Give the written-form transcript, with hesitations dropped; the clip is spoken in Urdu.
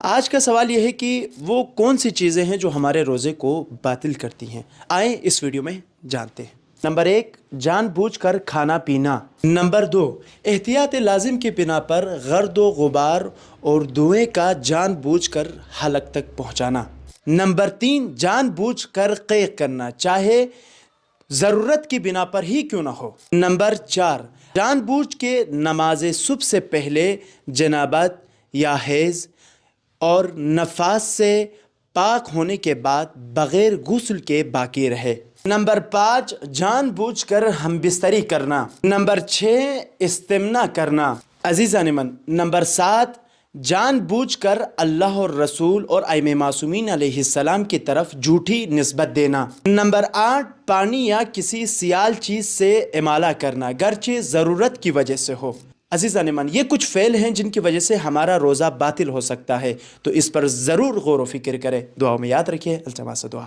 آج کا سوال یہ ہے کہ وہ کون سی چیزیں ہیں جو ہمارے روزے کو باطل کرتی ہیں۔ آئیں اس ویڈیو میں جانتے ہیں۔ نمبر 1، جان بوجھ کر کھانا پینا۔ نمبر 2، احتیاط لازم کی بنا پر گرد و غبار اور دھوئیں کا جان بوجھ کر حلق تک پہنچانا۔ نمبر 3، جان بوجھ کر قیق کرنا، چاہے ضرورت کی بنا پر ہی کیوں نہ ہو۔ نمبر 4، جان بوجھ کے نماز صبح سے پہلے جنابت یا حیض اور نفاس سے پاک ہونے کے بعد بغیر غسل کے باقی رہے۔ نمبر 5، جان بوجھ کر ہم بستری کرنا۔ نمبر 6، استمنا کرنا۔ عزیزان من، نمبر 7، جان بوجھ کر اللہ اور رسول اور ائمہ معصومین علیہ السلام کی طرف جھوٹی نسبت دینا۔ نمبر 8، پانی یا کسی سیال چیز سے امالہ کرنا، گرچہ ضرورت کی وجہ سے ہو۔ عزیزان من، یہ کچھ فعل ہیں جن کی وجہ سے ہمارا روزہ باطل ہو سکتا ہے، تو اس پر ضرور غور و فکر کریں۔ دعاؤں میں یاد رکھیے۔ التماس دعا۔